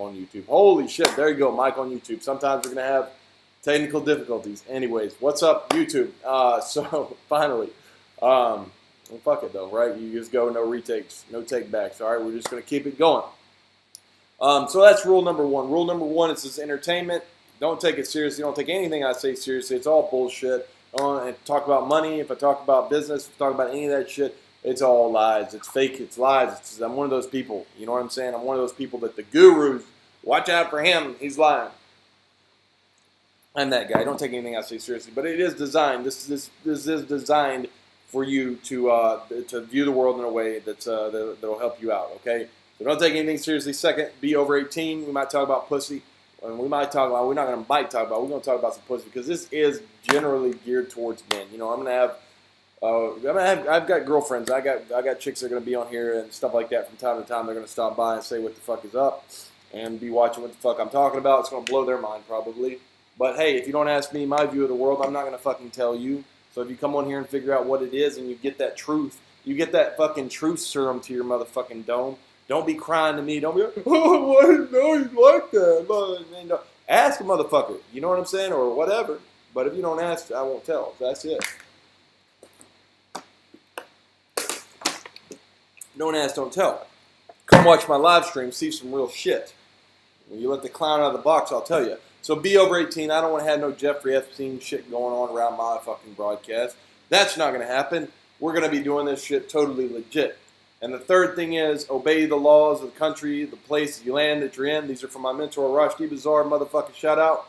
on YouTube. Holy shit, there you go, Mike on YouTube. Sometimes we're going to have technical difficulties. Anyways, what's up, YouTube? So, finally, well, fuck it though, right? You just go, no retakes, no take-backs, all right? We're just going to keep it going. So that's rule number one. Rule number one is this entertainment. Don't take it seriously. Don't take anything I say seriously. It's all bullshit. And talk about money, if I talk about business, if I talk about any of that shit, it's all lies. It's fake. It's lies. I'm one of those people. You know what I'm saying? I'm one of those people that the gurus, watch out for him. He's lying. I'm that guy. Don't take anything I say seriously. But it is designed. This is designed for you to view the world in a way that'll help you out. Okay. So don't take anything seriously. Second, be over 18. We might talk about pussy. And we're not going to talk about, we're going to talk about some pussy because this is generally geared towards men. You know, I've got girlfriends. I got chicks that are going to be on here and stuff like that from time to time. They're going to stop by and say what the fuck is up and be watching what the fuck I'm talking about. It's going to blow their mind probably. But hey, if you don't ask me my view of the world, I'm not going to fucking tell you. So if you come on here and figure out what it is and you get that truth, you get that fucking truth serum to your motherfucking dome. Don't be crying to me. Don't be like, oh, I didn't know he's like that. Ask a motherfucker. You know what I'm saying? Or whatever. But if you don't ask, I won't tell. That's it. Don't ask, don't tell. Come watch my live stream. See some real shit. When you let the clown out of the box, I'll tell you. So be over 18. I don't want to have no Jeffrey Epstein shit going on around my fucking broadcast. That's not going to happen. We're going to be doing this shit totally legit. And the third thing is obey the laws of the country, the place, the land that you're in. These are from my mentor, Rashdi Bazaar, motherfucking shout out.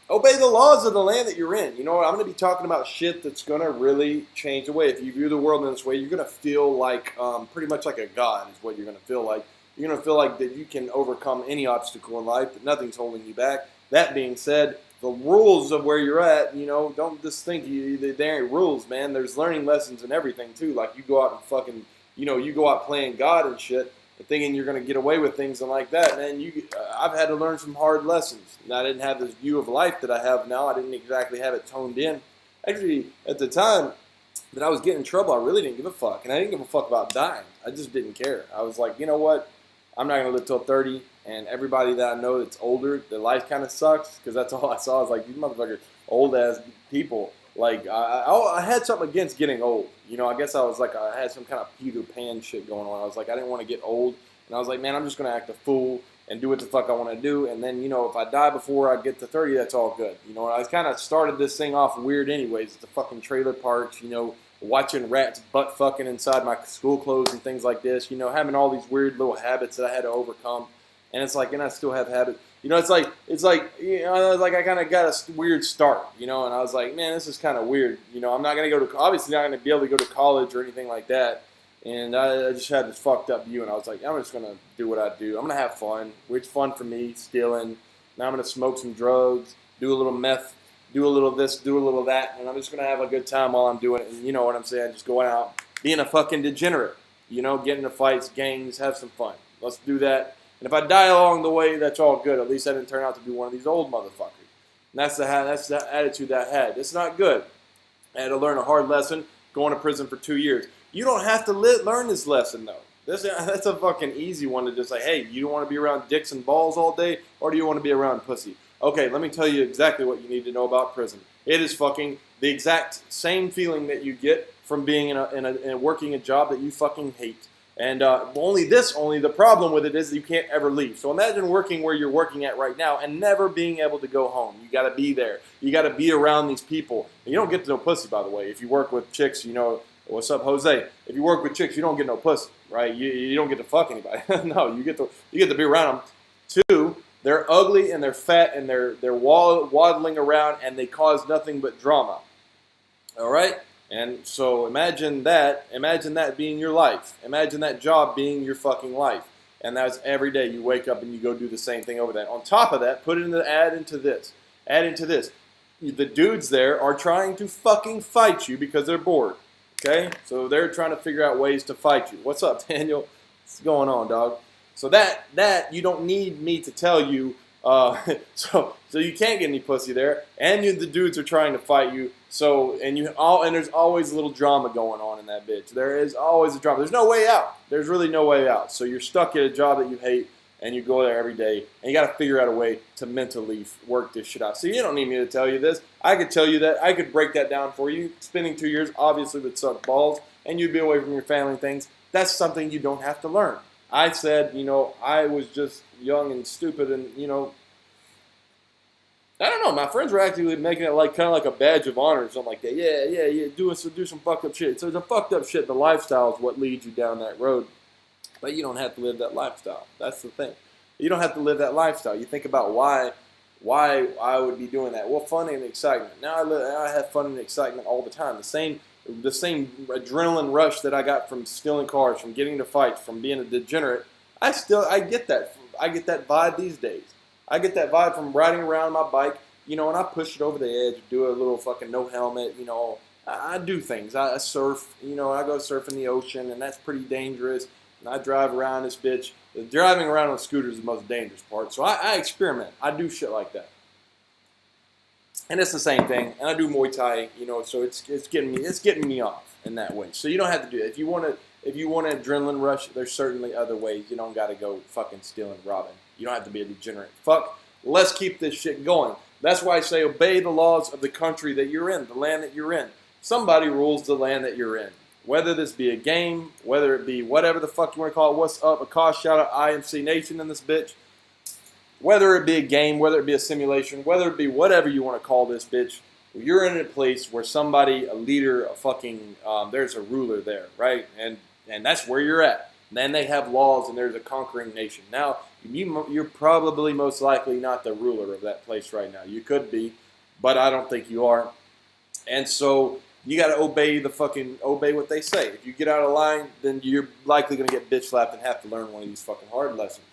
Obey the laws of the land that you're in. You know what? I'm going to be talking about shit that's going to really change the way. If you view the world in this way, you're going to feel like pretty much like a god is what you're going to feel like. You're going to feel like that you can overcome any obstacle in life, that nothing's holding you back. That being said, the rules of where you're at, you know, don't just think there ain't rules, man. There's learning lessons and everything, too. Like, you go out and fucking... You know, you go out playing God and shit, and thinking you're going to get away with things and like that, man. I've had to learn some hard lessons. Now, I didn't have this view of life that I have now. I didn't exactly have it toned in. Actually, at the time that I was getting in trouble, I really didn't give a fuck. And I didn't give a fuck about dying. I just didn't care. I was like, you know what? I'm not going to live till 30, and everybody that I know that's older, their life kind of sucks, because that's all I saw. I was like, these motherfuckers, old-ass people. Like, I had something against getting old. You know, I guess I was like, I had some kind of Peter Pan shit going on. I was like, I didn't want to get old. And I was like, man, I'm just going to act a fool and do what the fuck I want to do. And then, you know, if I die before I get to 30, that's all good. You know, I kind of started this thing off weird anyways. The fucking trailer parks, you know, watching rats butt fucking inside my school clothes and things like this. You know, having all these weird little habits that I had to overcome. And it's like, and I still have habits. You know, it's like, you know, like I kind of got a weird start, you know, and I was like, man, this is kind of weird. You know, I'm not going to go to, obviously not going to be able to go to college or anything like that. And I just had this fucked up view, and I was like, I'm just going to do what I do. I'm going to have fun. It's fun for me, stealing. Now I'm going to smoke some drugs, do a little meth, do a little this, do a little that, and I'm just going to have a good time while I'm doing it. And you know what I'm saying? Just going out, being a fucking degenerate, you know, getting into fights, gangs, have some fun. Let's do that. And if I die along the way, that's all good. At least I didn't turn out to be one of these old motherfuckers. And that's the attitude that I had. It's not good. I had to learn a hard lesson, going to prison for 2 years. You don't have to learn this lesson, though. That's a fucking easy one to just say, hey, you don't want to be around dicks and balls all day, or do you want to be around pussy? Okay, let me tell you exactly what you need to know about prison. It is fucking the exact same feeling that you get from being in working a job that you fucking hate. And only the problem with it is that you can't ever leave. So imagine working where you're working at right now and never being able to go home. You got to be there. You got to be around these people. And you don't get to know pussy, by the way. If you work with chicks, you know, what's up, Jose? If you work with chicks, you don't get no pussy, right? You don't get to fuck anybody. No, you get to be around them. 2, they're ugly and they're fat and they're waddling around and they cause nothing but drama. All right? And so imagine that being your life. Imagine that job being your fucking life. And that's every day you wake up and you go do the same thing over that. On top of that, add into this. The dudes there are trying to fucking fight you because they're bored. Okay? So they're trying to figure out ways to fight you. What's up, Daniel? What's going on, dog? So that you don't need me to tell you. So you can't get any pussy there, and the dudes are trying to fight you. So and there's always a little drama going on in that bitch. There is always a drama. There's no way out. There's really no way out. So you're stuck at a job that you hate, and you go there every day, and you got to figure out a way to mentally work this shit out. So you don't need me to tell you this. I could tell you that. I could break that down for you. Spending 2 years obviously would suck balls, and you'd be away from your family and things. That's something you don't have to learn. I said, I was just young and stupid, and I don't know. My friends were actually making it kind of like a badge of honor or something like that. Yeah. Do some fucked up shit. So the fucked up shit, the lifestyle is what leads you down that road. But you don't have to live that lifestyle. That's the thing. You don't have to live that lifestyle. You think about why I would be doing that. Well, fun and excitement. Now I have fun and excitement all the time. The same adrenaline rush that I got from stealing cars, from getting into fights, from being a degenerate. I get that. I get that vibe these days. I get that vibe from riding around my bike, and I push it over the edge, do a little fucking no helmet, I do things. I surf, I go surf in the ocean, and that's pretty dangerous. And I drive around this bitch. Driving around on a scooter is the most dangerous part. So I experiment. I do shit like that. And it's the same thing. And I do Muay Thai, so it's getting me off in that way. So you don't have to do it. If you want an adrenaline rush, there's certainly other ways. You don't got to go fucking stealing, robbing. You don't have to be a degenerate. Let's keep this shit going. That's why I say obey the laws of the country that you're in, the land that you're in. Somebody rules the land that you're in. Whether this be a game, whether it be whatever the fuck you want to call it, what's up, a call, shout out IMC Nation in this bitch. Whether it be a game, whether it be a simulation, whether it be whatever you want to call this bitch, you're in a place where somebody, a leader, a fucking, there's a ruler there, right? And that's where you're at. And then they have laws and there's a conquering nation. Now, you're probably most likely not the ruler of that place right now. You could be, but I don't think you are. And so you got to obey what they say. If you get out of line, then you're likely going to get bitch slapped and have to learn one of these fucking hard lessons.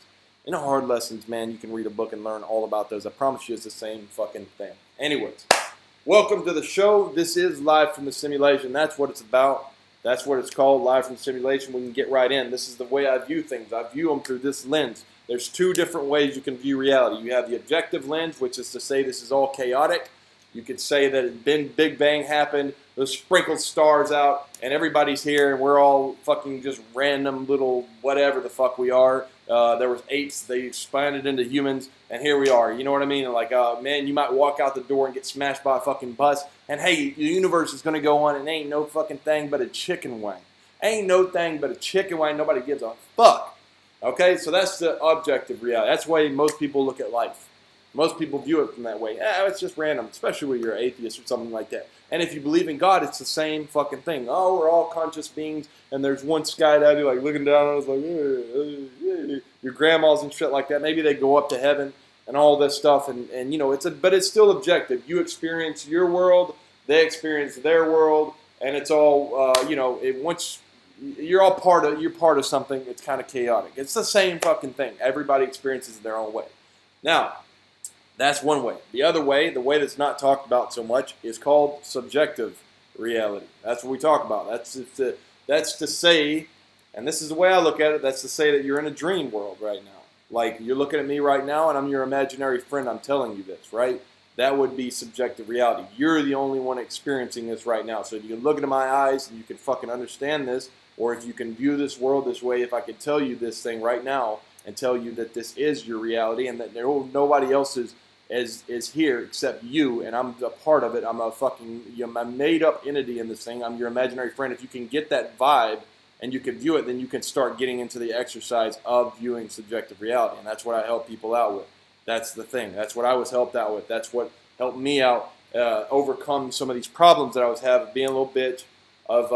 In the hard lessons, man, you can read a book and learn all about those. I promise you it's the same fucking thing. Anyways, welcome to the show. This is Live from the Simulation. That's what it's about. That's what it's called, Live from the Simulation. We can get right in. This is the way I view things. I view them through this lens. There's two different ways you can view reality. You have the objective lens, which is to say this is all chaotic. You could say that Big Bang happened, those sprinkled stars out, and everybody's here, and we're all fucking just random little whatever the fuck we are. There was apes, they expanded into humans, and here we are. You know what I mean? And like, man, you might walk out the door and get smashed by a fucking bus, and hey, the universe is going to go on, and ain't no fucking thing but a chicken wing. Ain't no thing but a chicken wing. Nobody gives a fuck. Okay? So that's the objective reality. That's the way most people look at life. Most people view it from that way. It's just random, especially when you're an atheist or something like that. And if you believe in God, it's the same fucking thing. Oh, we're all conscious beings, and there's one skydiving, like looking down on us, like your grandmas and shit like that. Maybe they go up to heaven and all this stuff, and but it's still objective. You experience your world, they experience their world, and it's all once you're part of something. It's kind of chaotic. It's the same fucking thing. Everybody experiences it their own way. Now, that's one way. The other way, the way that's not talked about so much, is called subjective reality. That's what we talk about. That's to say, and this is the way I look at it, that's to say that you're in a dream world right now. Like, you're looking at me right now, and I'm your imaginary friend. I'm telling you this, right? That would be subjective reality. You're the only one experiencing this right now. So if you can look into my eyes and you can fucking understand this, or if you can view this world this way, if I could tell you this thing right now and tell you that this is your reality and that nobody else is here except you, and I'm a part of it. I'm a made-up entity in this thing. I'm your imaginary friend. If you can get that vibe and you can view it, then you can start getting into the exercise of viewing subjective reality, and that's what I help people out with. That's the thing. That's what I was helped out with. That's what helped me out overcome some of these problems that I was having, being a little bitch of,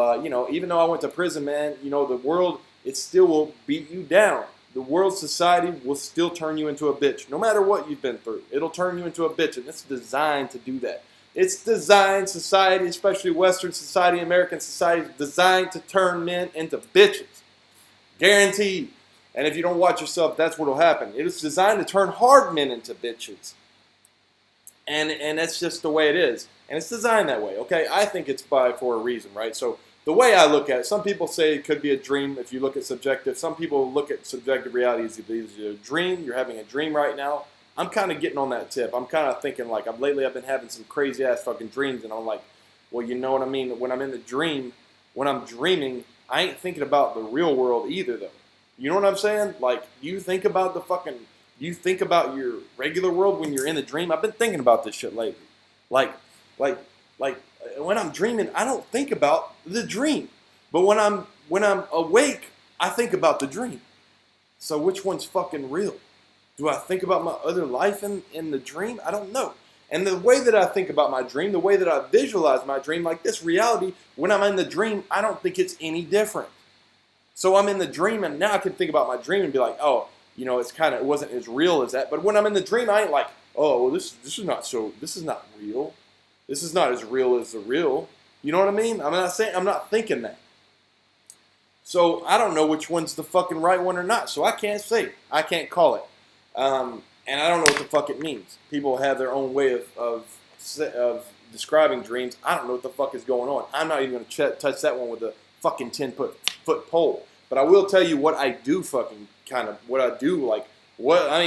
even though I went to prison, man, the world, it still will beat you down. The world society will still turn you into a bitch. No matter what you've been through, it'll turn you into a bitch, and it's designed to do that. It's designed, society, especially Western society, American society, is designed to turn men into bitches. Guaranteed. And if you don't watch yourself, that's what will happen. It is designed to turn hard men into bitches. And that's just the way it is. And it's designed that way, okay? I think it's for a reason, right? So the way I look at it, some people say it could be a dream if you look at subjective. Some people look at subjective reality as either a dream, you're having a dream right now. I'm kind of getting on that tip. I'm kind of thinking like, lately I've been having some crazy ass fucking dreams, and I'm like, well, you know what I mean? When I'm in the dream, when I'm dreaming, I ain't thinking about the real world either, though. You know what I'm saying? Like, you think about you think about your regular world when you're in the dream. I've been thinking about this shit lately. Like, like, like when I'm dreaming, I don't think about the dream. But when I'm awake, I think about the dream. So which one's fucking real? Do I think about my other life in the dream? I don't know. And the way that I think about my dream, the way that I visualize my dream, like this reality, when I'm in the dream, I don't think it's any different. So I'm in the dream, and now I can think about my dream and be like, oh, it wasn't as real as that. But when I'm in the dream, I ain't like, oh, well, this is not real. This is not as real as the real. You know what I mean? I'm not thinking that. So I don't know which one's the fucking right one or not. So I can't say. I can't call it. And I don't know what the fuck it means. People have their own way of describing dreams. I don't know what the fuck is going on. I'm not even going to touch that one with a fucking 10-foot pole. But I will tell you what I do out of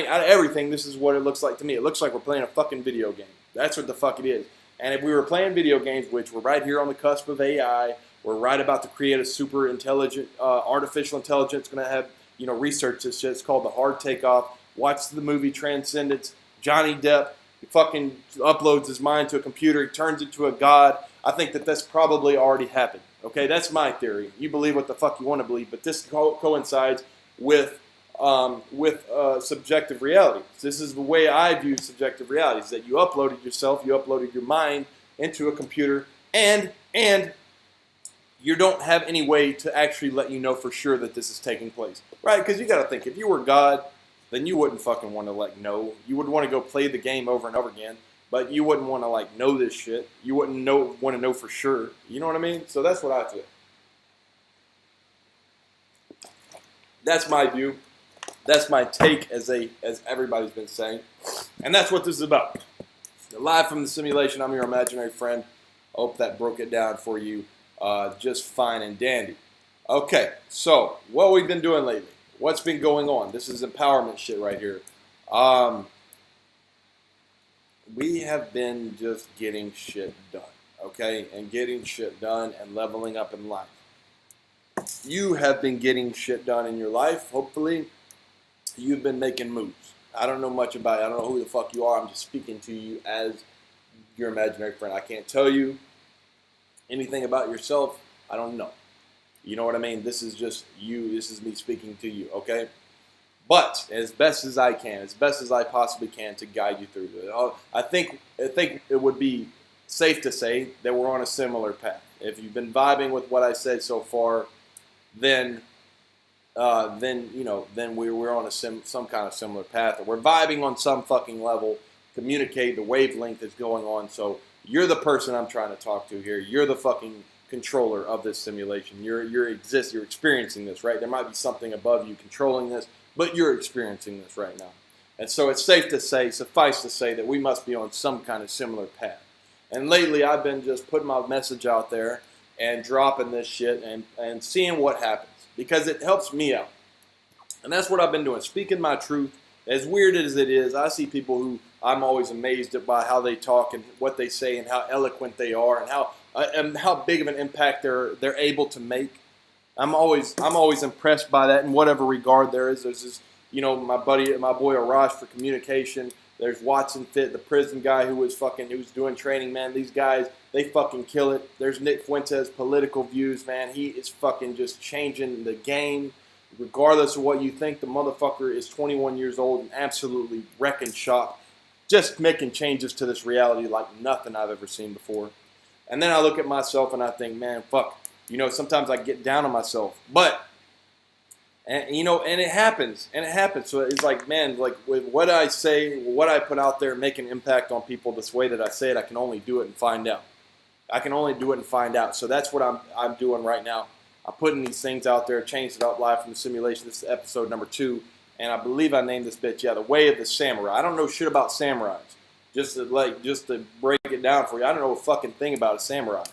everything, this is what it looks like to me. It looks like we're playing a fucking video game. That's what the fuck it is. And if we were playing video games, which we're right here on the cusp of AI, we're right about to create a super intelligent, artificial intelligence, going to have, research this shit. It's called The Hard Takeoff. Watch the movie Transcendence. Johnny Depp fucking uploads his mind to a computer. He turns into a god. I think that's probably already happened. Okay, that's my theory. You believe what the fuck you want to believe, but this coincides with subjective reality. This is the way I view subjective reality, is that you uploaded yourself, you uploaded your mind into a computer, and you don't have any way to actually let you know for sure that this is taking place. Right? Because you got to think, if you were God, then you wouldn't fucking want to know. You would want to go play the game over and over again, but you wouldn't want to know this shit. You wouldn't want to know for sure. You know what I mean? So that's what I feel. That's my view. That's my take, as everybody's been saying, and that's what this is about. Live from the simulation. I'm your imaginary friend. I hope that broke it down for you just fine and dandy. Okay, so what we've been doing lately. What's been going on? This is empowerment shit right here. We have been just getting shit done, okay? And getting shit done and leveling up in life. You have been getting shit done in your life. Hopefully, you've been making moves. I don't know much about it. I don't know who the fuck you are. I'm just speaking to you as your imaginary friend. I can't tell you anything about yourself. I don't know. You know what I mean? This is just you. This is me speaking to you, okay? But as best as I can, as best as I possibly can to guide you through it. I think it would be safe to say that we're on a similar path. If you've been vibing with what I said so far, then we're on some kind of similar path. Or we're vibing on some fucking level. Communicate, the wavelength is going on. So you're the person I'm trying to talk to here. You're the fucking controller of this simulation. You're experiencing this, right? There might be something above you controlling this, but you're experiencing this right now. And so it's suffice to say that we must be on some kind of similar path. And lately I've been just putting my message out there and dropping this shit and seeing what happens, because it helps me out. And that's what I've been doing, speaking my truth. As weird as it is, I see people who I'm always amazed at by how they talk and what they say and how eloquent they are and how big of an impact they're able to make. I'm always impressed by that in whatever regard there is. There's this, my boy Arash for communication. There's Watson Fit, the prison guy who was doing training, man. These guys, they fucking kill it. There's Nick Fuentes, political views, man. He is fucking just changing the game. Regardless of what you think, the motherfucker is 21 years old and absolutely wrecking shop. Just making changes to this reality like nothing I've ever seen before. And then I look at myself and I think, man, fuck. Sometimes I get down on myself. And it happens. So it's like, man, like with what I say, what I put out there, make an impact on people this way that I say it, I can only do it and find out. So that's what I'm doing right now. I'm putting these things out there, changed it up live from the simulation. This is episode number 2. And I believe I named this bitch, The Way of the Samurai. I don't know shit about samurais. Just to break it down for you, I don't know a fucking thing about a samurai.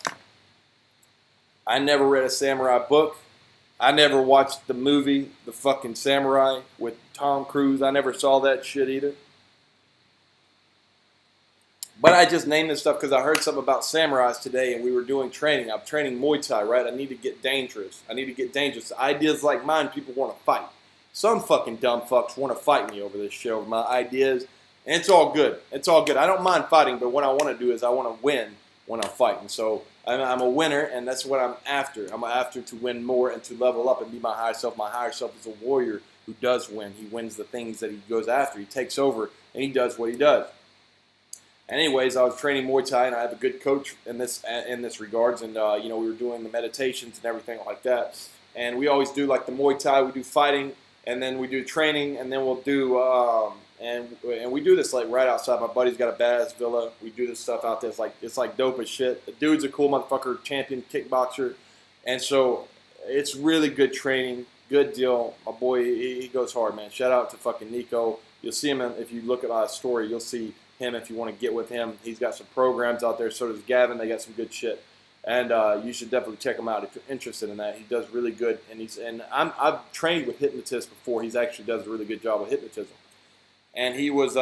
I never read a samurai book. I never watched the movie, The fucking Samurai, with Tom Cruise. I never saw that shit either. But I just named this stuff because I heard something about samurais today, and we were doing training. I'm training Muay Thai, right? I need to get dangerous. The ideas like mine, people want to fight. Some fucking dumb fucks want to fight me over this shit, over my ideas, and it's all good. It's all good. I don't mind fighting, but what I want to do is I want to win when I'm fighting. So I'm a winner, and that's what I'm after. I'm after to win more and to level up and be my higher self. My higher self is a warrior who does win. He wins the things that he goes after. He takes over, and he does what he does. Anyways, I was training Muay Thai, and I have a good coach in this regards. And we were doing the meditations and everything like that. And we always do like the Muay Thai. We do fighting, and then we do training, and then we'll do and we do this like right outside. My buddy's got a badass villa. We do this stuff out there. It's like dope as shit. The dude's a cool motherfucker, champion kickboxer, and so it's really good training, good deal. My boy, he goes hard, man. Shout out to fucking Nico. You'll see him if you look at my story. You'll see him if you want to get with him. He's got some programs out there. So does Gavin. They got some good shit, and you should definitely check him out if you're interested in that. He does really good, and I've trained with hypnotists before. He's actually does a really good job with hypnotism, and he was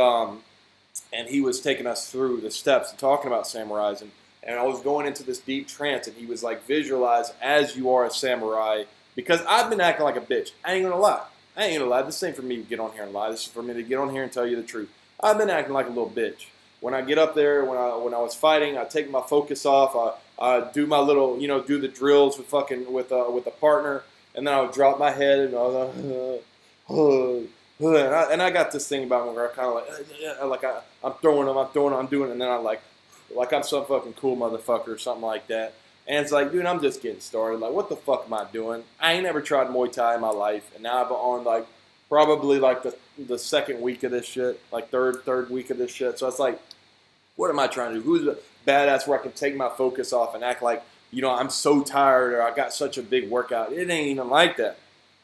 taking us through the steps and talking about samurais, and I was going into this deep trance, and he was like, visualize as you are a samurai, because I've been acting like a bitch. I ain't gonna lie. This ain't for me to get on here and lie. This is for me to get on here and tell you the truth. I've been acting like a little bitch. When I get up there, when I was fighting, I take my focus off. I do my little, do the drills with a partner, and then I would drop my head and I was and I got this thing about me where I kind of like I'm throwing them, I'm doing it, and then I like I'm some fucking cool motherfucker or something like that. And it's like, dude, I'm just getting started. Like, what the fuck am I doing? I ain't never tried Muay Thai in my life, and now I'm on like probably like the second week of this shit, like third week of this shit. So it's like, what am I trying to do? Who's the badass where I can take my focus off and act like, I'm so tired or I got such a big workout? It ain't even like that.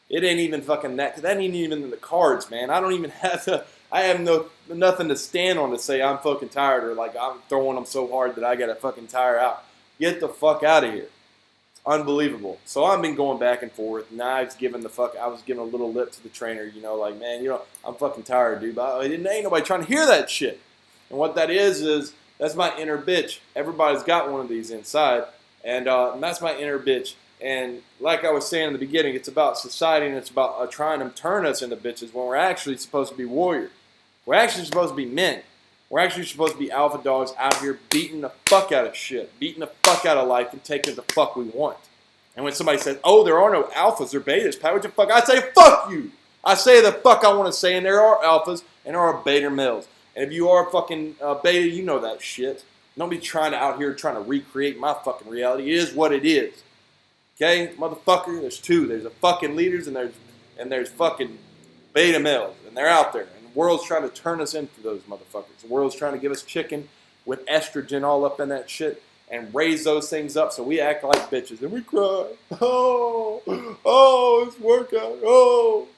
It ain't even fucking that. That ain't even in the cards, man. I don't even have to. I have nothing to stand on to say I'm fucking tired or like I'm throwing them so hard that I gotta fucking tire out. Get the fuck out of here. It's unbelievable. So I've been going back and forth. And I was giving a little lip to the trainer. Like, man, I'm fucking tired, dude. But ain't nobody trying to hear that shit. And what that is that's my inner bitch. Everybody's got one of these inside, and that's my inner bitch. And like I was saying in the beginning, it's about society, and it's about trying to turn us into bitches when we're actually supposed to be warriors. We're actually supposed to be men. We're actually supposed to be alpha dogs out here beating the fuck out of shit, beating the fuck out of life, and taking the fuck we want. And when somebody says, "Oh, there are no alphas or betas," Pat, what the fuck? I say, "Fuck you." I say the fuck I want to say, and there are alphas and there are beta males. And if you are fucking beta, you know that shit. Don't be trying to recreate my fucking reality. It is what it is. Okay, motherfucker. There's two. There's the fucking leaders, and there's fucking beta males, and they're out there. And the world's trying to turn us into those motherfuckers. The world's trying to give us chicken with estrogen all up in that shit and raise those things up so we act like bitches and we cry. Oh, it's workout. Oh.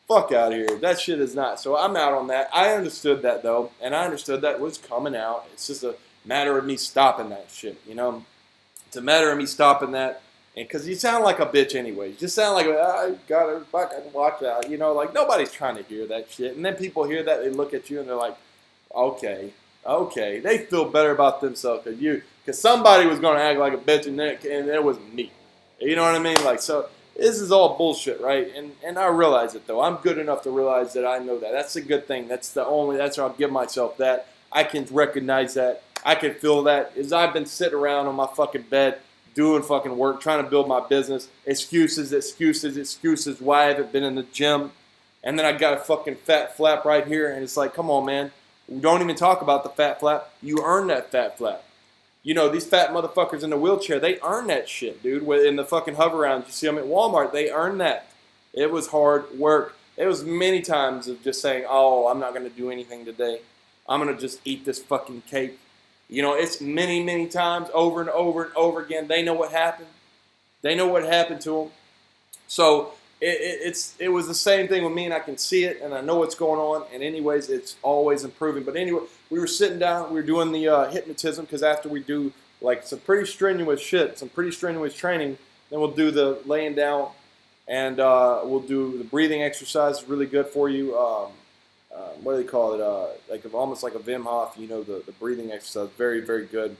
Fuck out of here. That shit is not. So I'm out on that. I understood that, though, and I understood that was coming out. It's just a matter of me stopping that shit, It's a matter of me stopping that, and because you sound like a bitch anyway. You just sound like, I gotta fucking watch out, like nobody's trying to hear that shit. And then people hear that, they look at you, and they're like, okay. They feel better about themselves because somebody was going to act like a bitch, and it was me. You know what I mean? Like, so... This is all bullshit, right? And I realize it, though. I'm good enough to realize that I know that. That's a good thing. That's where I'll give myself that. I can recognize that. I can feel that. As I've been sitting around on my fucking bed doing fucking work, trying to build my business. Excuses. Why I haven't been in the gym. And then I got a fucking fat flap right here. And it's like, come on, man. Don't even talk about the fat flap. You earned that fat flap. These fat motherfuckers in the wheelchair, they earn that shit, dude. In the fucking hover rounds, you see them at Walmart, they earn that. It was hard work. It was many times of just saying, oh, I'm not going to do anything today. I'm going to just eat this fucking cake. It's many, many times over and over and over again. They know what happened. They know what happened to them. So it was the same thing with me, and I can see it, and I know what's going on. And anyways, it's always improving. But anyway, we were sitting down. We were doing the hypnotism because after we do like some pretty strenuous shit, some pretty strenuous training, then we'll do the laying down, and we'll do the breathing exercise. Really good for you. What do they call it? Almost like a Wim Hof. The breathing exercise. Very, very good.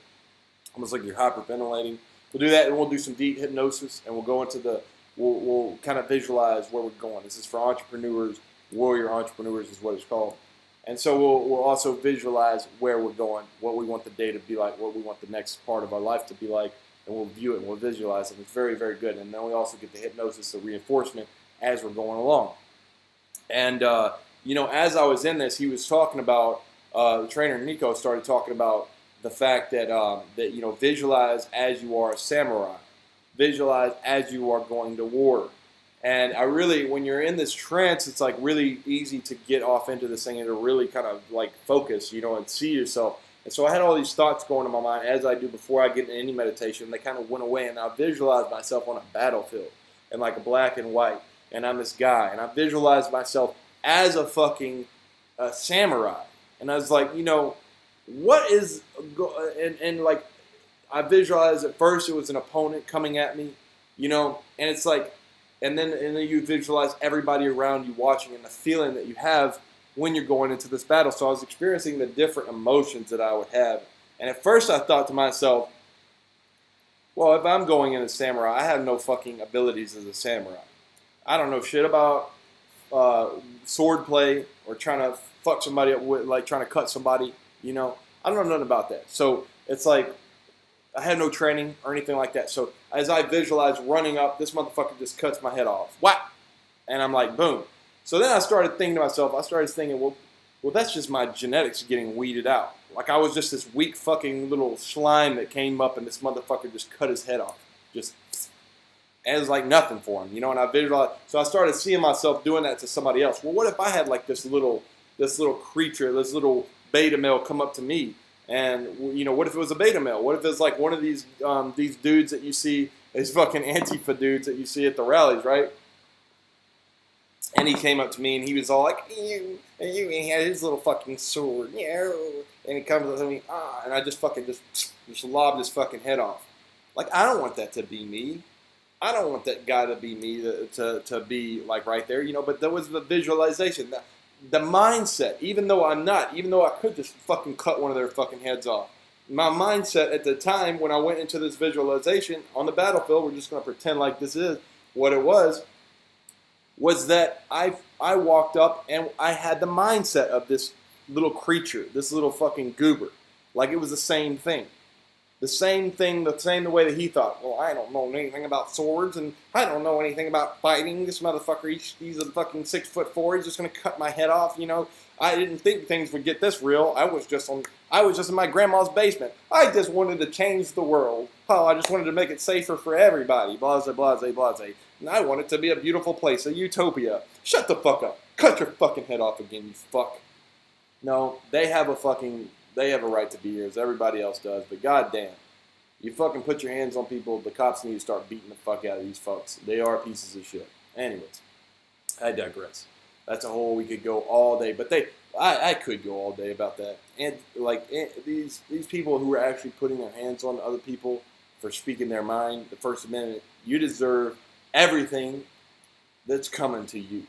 Almost like you're hyperventilating. We'll do that, and we'll do some deep hypnosis, and we'll go into the we'll kind of visualize where we're going. This is for entrepreneurs, warrior entrepreneurs is what it's called. And so we'll also visualize where we're going, what we want the day to be like, what we want the next part of our life to be like, and we'll view it and we'll visualize it. It's very, very good. And then we also get the hypnosis, the reinforcement as we're going along. And, as I was in this, he was talking about, the trainer Nico started talking about the fact that, visualize as you are a samurai. Visualize as you are going to war. And I really, when you're in this trance, it's like really easy to get off into this thing and to really kind of like focus, and see yourself. And so I had all these thoughts going in my mind as I do before I get into any meditation. They kind of went away, and I visualized myself on a battlefield in like a black and white. And I'm this guy, and I visualized myself as a fucking samurai. And I was like, what is, and like, I visualized at first it was an opponent coming at me, and it's like, and then you visualize everybody around you watching and the feeling that you have when you're going into this battle. So I was experiencing the different emotions that I would have. And at first I thought to myself, well, if I'm going in as samurai, I have no fucking abilities as a samurai. I don't know shit about sword play or trying to fuck somebody up with, like trying to cut somebody, I don't know nothing about that. So it's like, I had no training or anything like that. So as I visualized running up, this motherfucker just cuts my head off. Whack! And I'm like, boom. So then I started thinking to myself, well, that's just my genetics getting weeded out. Like I was just this weak fucking little slime that came up and this motherfucker just cut his head off. And it was like nothing for him, and I visualized. So I started seeing myself doing that to somebody else. Well, what if I had like this little creature, this little beta male come up to me? And, what if it was a beta male? What if it's like one of these dudes that you see, these fucking Antifa dudes that you see at the rallies, right? And he came up to me and he was all like, you, and he had his little fucking sword, and he comes up to me, and I just fucking just lobbed his fucking head off. Like, I don't want that to be me. I don't want that guy to be me, to be like right there, but there was the visualization. The mindset, even though I could just fucking cut one of their fucking heads off. My mindset at the time when I went into this visualization on the battlefield, we're just going to pretend like this is what it was that I walked up and I had the mindset of this little creature, this little fucking goober. Like it was the same thing. The same the way that he thought. Well, I don't know anything about swords, and I don't know anything about fighting. This motherfucker, he's a fucking 6'4". He's just gonna cut my head off. I didn't think things would get this real. I was just in my grandma's basement. I just wanted to change the world. Oh, I just wanted to make it safer for everybody. Blase, blase, blase. And I want it to be a beautiful place, a utopia. Shut the fuck up. Cut your fucking head off again, you fuck. No, they have a right to be here, as everybody else does, but goddamn, you fucking put your hands on people, the cops need to start beating the fuck out of these fucks. They are pieces of shit. Anyways, I digress. That's a whole, we could go all day, but I could go all day about that. And like these people who are actually putting their hands on other people for speaking their mind, the First Amendment, you deserve everything that's coming to you.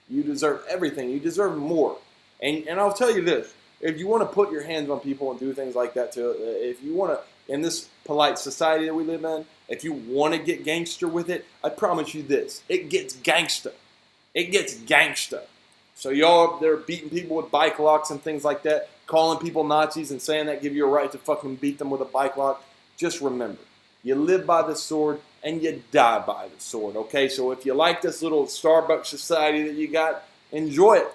You deserve everything. You deserve more. And I'll tell you this. If you want to put your hands on people and do things like that too, if you want to, in this polite society that we live in, if you want to get gangster with it, I promise you this, it gets gangsta. It gets gangsta. So y'all they're beating people with bike locks and things like that, calling people Nazis and saying that give you a right to fucking beat them with a bike lock. Just remember, you live by the sword and you die by the sword, okay? So if you like this little Starbucks society that you got, enjoy it.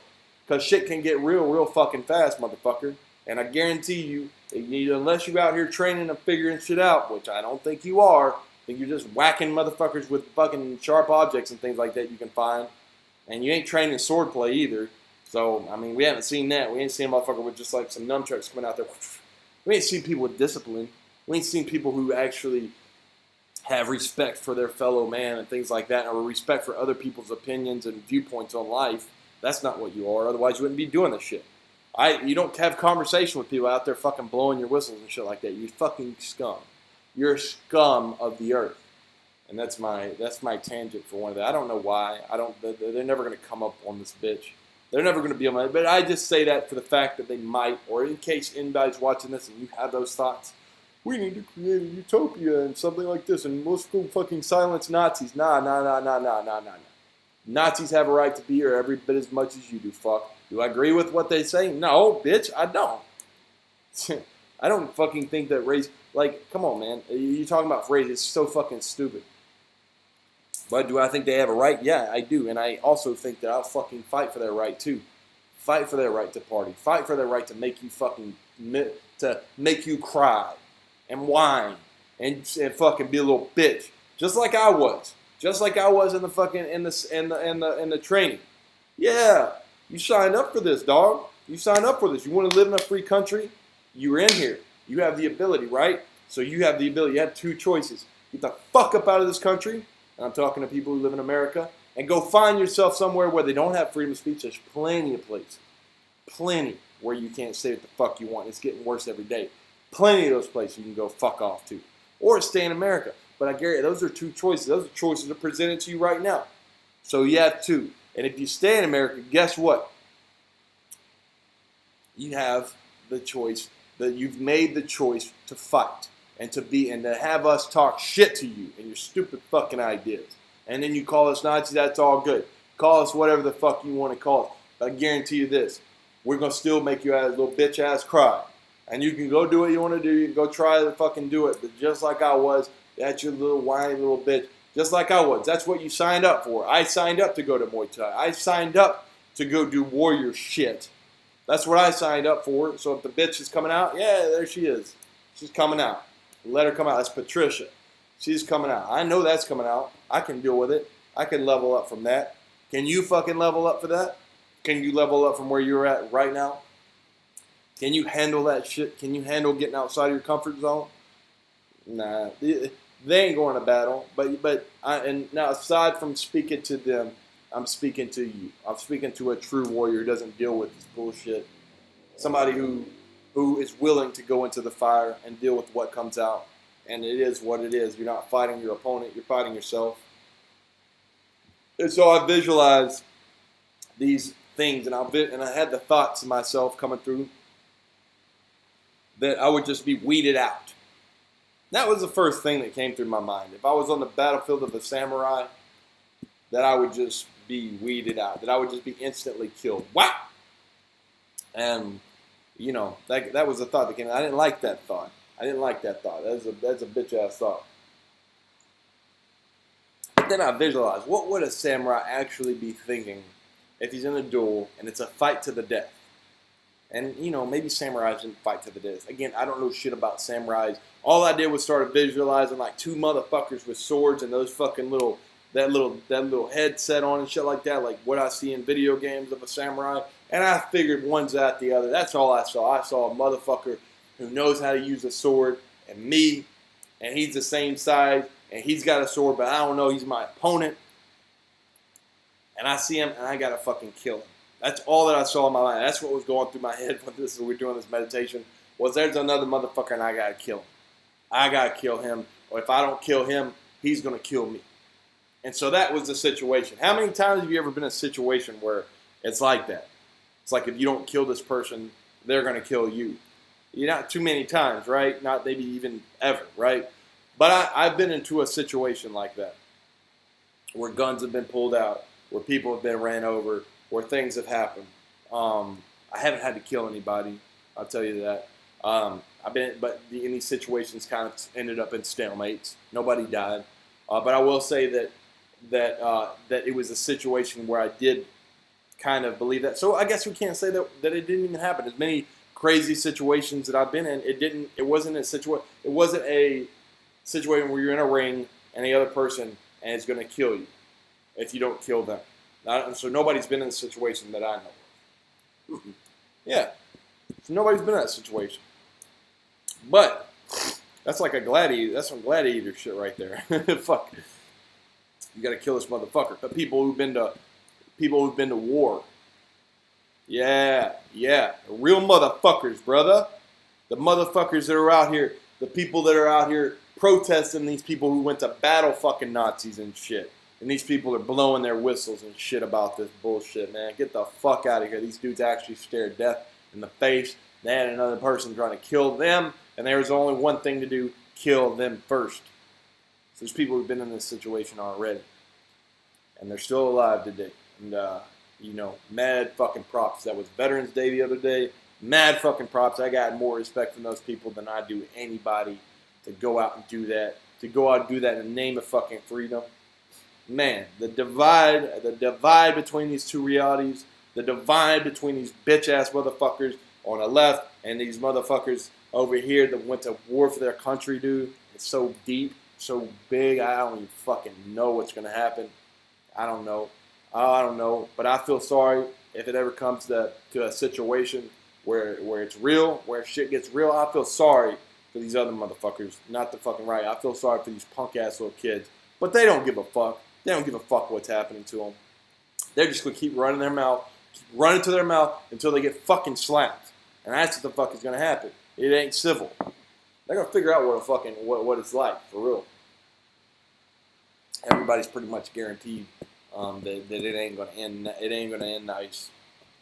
Because shit can get real fucking fast, motherfucker. And I guarantee you, unless you're out here training and figuring shit out, which I don't think you are, I think you're just whacking motherfuckers with fucking sharp objects and things like that you can find. And you ain't training swordplay either. So, I mean, we haven't seen that. We ain't seen a motherfucker with just like some nunchucks coming out there. We ain't seen people with discipline. We ain't seen people who actually have respect for their fellow man and things like that, or respect for other people's opinions and viewpoints on life. That's not what you are. Otherwise, you wouldn't be doing this shit. You don't have conversation with people out there fucking blowing your whistles and shit like that. You fucking scum. You're scum of the earth. And that's my tangent for one of that. I don't know why. They're never going to come up on this bitch. They're never going to be on my. But I just say that for the fact that they might, or in case anybody's watching this and you have those thoughts, we need to create a utopia and something like this, and let's go fucking silence Nazis. Nah. Nazis have a right to be here every bit as much as you do, fuck. Do I agree with what they say? No, bitch, I don't. I don't fucking think that race, like, come on, man. You're talking about race, it's so fucking stupid. But do I think they have a right? Yeah, I do. And I also think that I'll fucking fight for their right, too. Fight for their right to party. Fight for their right to make you fucking, to make you cry and whine and fucking be a little bitch. Just like I was. Just like I was in the fucking, in the training. Yeah, you signed up for this, dog. You signed up for this. You want to live in a free country? You're in here. You have the ability, right? So you have the ability. You have two choices. Get the fuck up out of this country, and I'm talking to people who live in America, and go find yourself somewhere where they don't have freedom of speech. There's plenty of places. Plenty where you can't say what the fuck you want. It's getting worse every day. Plenty of those places you can go fuck off to. Or stay in America. But I guarantee those are two choices. Those are choices that are presented to you right now. So you have two. And if you stay in America, guess what? You have the choice, that you've made the choice to fight and to have us talk shit to you and your stupid fucking ideas. And then you call us Nazis, that's all good. Call us whatever the fuck you want to call us. But I guarantee you this, we're going to still make you ass little bitch ass cry. And you can go do what you want to do, you can go try to fucking do it. But just like I was, that's your little whiny little bitch. Just like I was. That's what you signed up for. I signed up to go to Muay Thai. I signed up to go do warrior shit. That's what I signed up for. So if the bitch is coming out, yeah, there she is. She's coming out. Let her come out. That's Patricia. She's coming out. I know that's coming out. I can deal with it. I can level up from that. Can you fucking level up for that? Can you level up from where you're at right now? Can you handle that shit? Can you handle getting outside of your comfort zone? Nah. They ain't going to battle, and now aside from speaking to them, I'm speaking to you. I'm speaking to a true warrior who doesn't deal with this bullshit. Somebody who is willing to go into the fire and deal with what comes out. And it is what it is. You're not fighting your opponent, you're fighting yourself. And so I visualized these things, and I had the thoughts of myself coming through that I would just be weeded out. That was the first thing that came through my mind. If I was on the battlefield of a samurai, that I would just be weeded out. That I would just be instantly killed. Wow! And, you know, that was the thought that came. I didn't like that thought. That's a bitch-ass thought. But then I visualized, what would a samurai actually be thinking if he's in a duel and it's a fight to the death? And, you know, maybe samurais didn't fight to the death. Again, I don't know shit about samurais. All I did was start visualizing like two motherfuckers with swords and those fucking that little headset on and shit like that, like what I see in video games of a samurai. And I figured one's at the other. That's all I saw. I saw a motherfucker who knows how to use a sword, and me, and he's the same size, and he's got a sword, but I don't know he's my opponent. And I see him, and I gotta fucking kill him. That's all that I saw in my mind. That's what was going through my head when we're doing this meditation. Was there's another motherfucker and I gotta kill him. I gotta kill him. Or if I don't kill him, he's gonna kill me. And so that was the situation. How many times have you ever been in a situation where it's like that? It's like if you don't kill this person, they're gonna kill you. Not too many times, right? Not maybe even ever, right? But I've been into a situation like that. Where guns have been pulled out. Where people have been ran over. Where things have happened. I haven't had to kill anybody. I'll tell you that. But in these situations kind of ended up in stalemates. Nobody died. But I will say that it was a situation where I did kind of believe that. So I guess we can't say that it didn't even happen. As many crazy situations that I've been in, it wasn't a situation where you're in a ring and the other person and it's going to kill you if you don't kill them. So nobody's been in a situation that I know of. Yeah. So nobody's been in that situation. But that's like a gladiator. That's some gladiator shit right there. Fuck. You got to kill this motherfucker. The people who've been to war. Yeah. The real motherfuckers, brother. The motherfuckers that are out here. The people that are out here protesting these people who went to battle fucking Nazis and shit. And these people are blowing their whistles and shit about this bullshit, man. Get the fuck out of here. These dudes actually stared death in the face. They had another person trying to kill them. And there was only one thing to do: kill them first. So there's people who've been in this situation already, and they're still alive today. And mad fucking props. That was Veterans Day the other day. Mad fucking props. I got more respect from those people than I do anybody to go out and do that. To go out and do that in the name of fucking freedom. Man, the divide between these two realities, the divide between these bitch-ass motherfuckers on the left and these motherfuckers over here that went to war for their country, dude, it's so deep, so big, I don't even fucking know what's going to happen. I don't know, but I feel sorry if it ever comes to a situation where it's real, where shit gets real. I feel sorry for these other motherfuckers, not the fucking right. I feel sorry for these punk-ass little kids, but they don't give a fuck. They don't give a fuck what's happening to them. They're just going to keep running to their mouth until they get fucking slapped. And that's what the fuck is going to happen. It ain't civil. They're going to figure out what it's like, for real. Everybody's pretty much guaranteed that it ain't going to end nice.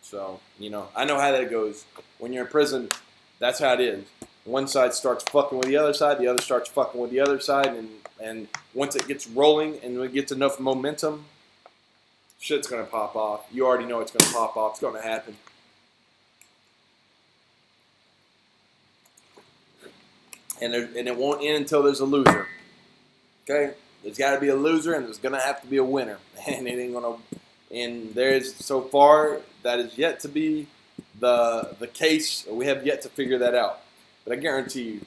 So, I know how that goes. When you're in prison, that's how it is. One side starts fucking with the other side starts fucking with the other side, and once it gets rolling and it gets enough momentum, shit's going to pop off. You already know it's going to pop off. It's going to happen. And it won't end until there's a loser. Okay? There's got to be a loser, and there's going to have to be a winner. And it ain't going to... And there's, so far, that is yet to be the case. We have yet to figure that out. But I guarantee you,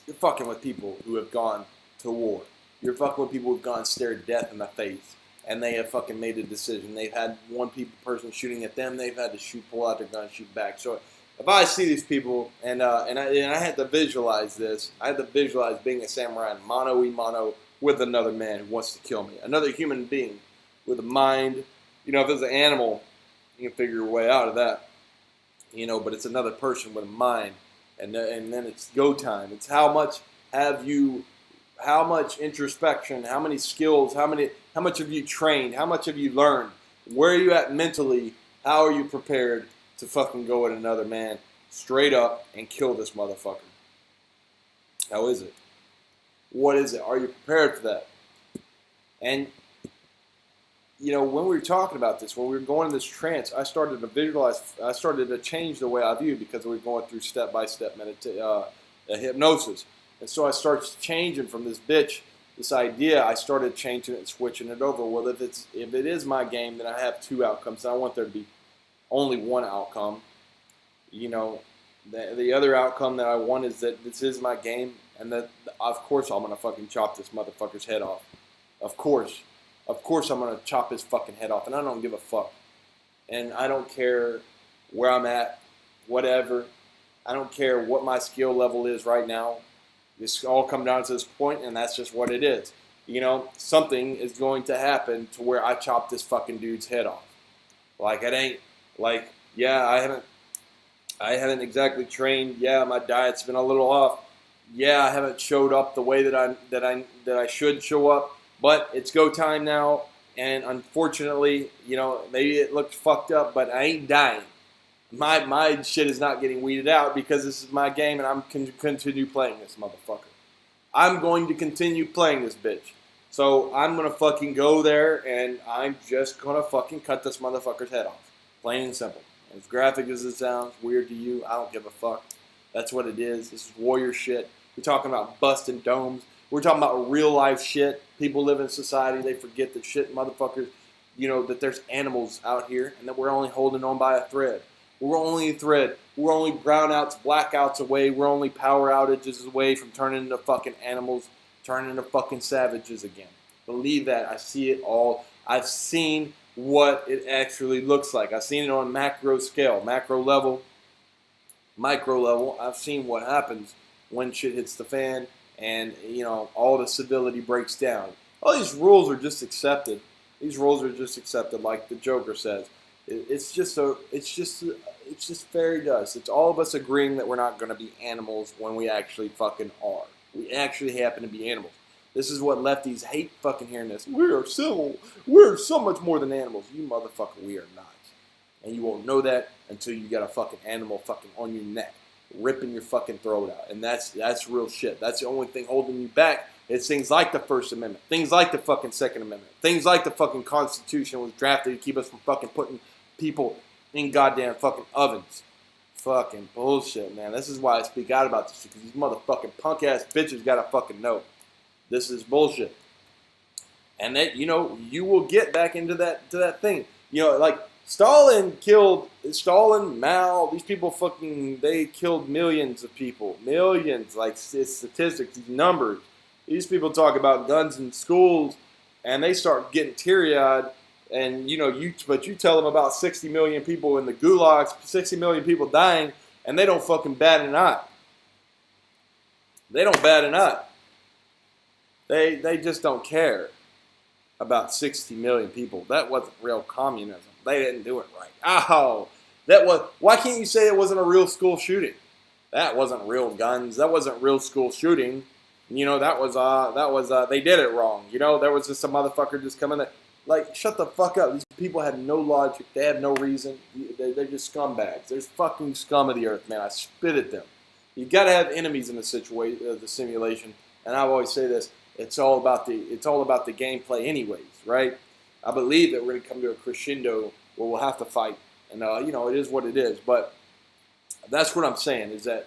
you're fucking with people who have gone to war. You're fucking with people who've gone stared death in the face. And they have fucking made a decision. They've had one person shooting at them. They've had to pull out their gun and shoot back. So if I see these people, and I had to visualize this. I had to visualize being a samurai mano-a-mano with another man who wants to kill me. Another human being with a mind. If it's an animal, you can figure your way out of that. But it's another person with a mind. And then it's go time. It's how much introspection, how many skills, how much have you trained, how much have you learned, where are you at mentally, how are you prepared to fucking go at another man straight up and kill this motherfucker? How is it? What is it? Are you prepared for that? And when we were talking about this, when we were going in this trance, I started to change the way I view, because we were going through step-by-step hypnosis. And so I started changing from this idea, I started changing it and switching it over. Well, if it is my game, then I have two outcomes. I want there to be only one outcome. The other outcome that I want is that this is my game, and that, of course, I'm going to fucking chop this motherfucker's head off. Of course I'm going to chop his fucking head off, and I don't give a fuck. And I don't care where I'm at, whatever. I don't care what my skill level is right now. This all come down to this point, and that's just what it is. Something is going to happen to where I chop this fucking dude's head off. I haven't exactly trained. Yeah, my diet's been a little off. Yeah, I haven't showed up the way that I should show up. But it's go time now, and unfortunately, maybe it looks fucked up, but I ain't dying. My shit is not getting weeded out, because this is my game, and I'm continue playing this motherfucker. I'm going to continue playing this bitch. So I'm going to fucking go there, and I'm just going to fucking cut this motherfucker's head off. Plain and simple. As graphic as it sounds, weird to you, I don't give a fuck. That's what it is. This is warrior shit. We're talking about busting domes. We're talking about real life shit. People live in society. They forget that shit, motherfuckers, that there's animals out here, and that we're only holding on by a thread. We're only a thread. We're only brownouts, blackouts away. We're only power outages away from turning into fucking animals, turning into fucking savages again. Believe that. I see it all. I've seen what it actually looks like. I've seen it on macro scale, macro level, micro level. I've seen what happens when shit hits the fan. And, all the civility breaks down. All these rules are just accepted. These rules are just accepted, like the Joker says. It's just fairy dust. It's all of us agreeing that we're not going to be animals when we actually fucking are. We actually happen to be animals. This is what lefties hate fucking hearing this. We are civil. We're so much more than animals. You motherfucker, we are not. And you won't know that until you got a fucking animal fucking on your neck. ripping your fucking throat out. And that's real shit. That's the only thing holding you back. It's things like the First Amendment, things like the fucking Second Amendment, things like the fucking Constitution was drafted to keep us from fucking putting people in goddamn fucking ovens. Fucking bullshit, man. This is why I speak out about this shit, because these motherfucking punk ass bitches gotta fucking know. This is bullshit. And that, you will get back into that thing. Like Stalin, Mao, these people they killed millions of people. Millions, like statistics, these numbers. These people talk about guns in schools, and they start getting teary-eyed, and but you tell them about 60 million people in the gulags, 60 million people dying, and they don't fucking bat an eye. They don't bat an eye. They just don't care about 60 million people. That wasn't real communism. They didn't do it right. Why can't you say it wasn't a real school shooting? That wasn't real guns. That wasn't real school shooting. That was they did it wrong. There was just some motherfucker just coming in. Like, shut the fuck up. These people have no logic. They have no reason. They're just scumbags. They're fucking scum of the earth, man. I spit at them. You got to have enemies in the simulation. And I always say this: it's all about the gameplay, anyways, right? I believe that we're going to come to a crescendo where we'll have to fight, and it is what it is. But that's what I'm saying is that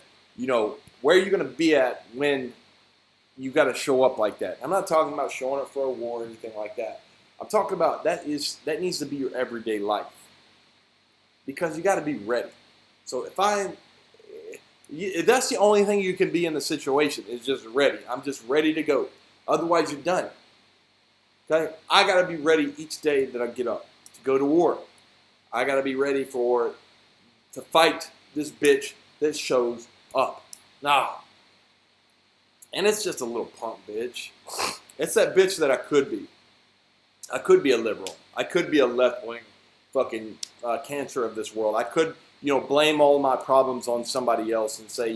where are you going to be at when you got to show up like that? I'm not talking about showing up for a war or anything like that. I'm talking about that needs to be your everyday life, because you got to be ready. So if that's the only thing you can be in the situation is just ready. I'm just ready to go. Otherwise, you're done. Okay, I got to be ready each day that I get up to go to war. I got to be ready to fight this bitch that shows up. And it's just a little punk bitch. It's that bitch that I could be. I could be a liberal. I could be a left-wing fucking cancer of this world. I could, blame all my problems on somebody else and say,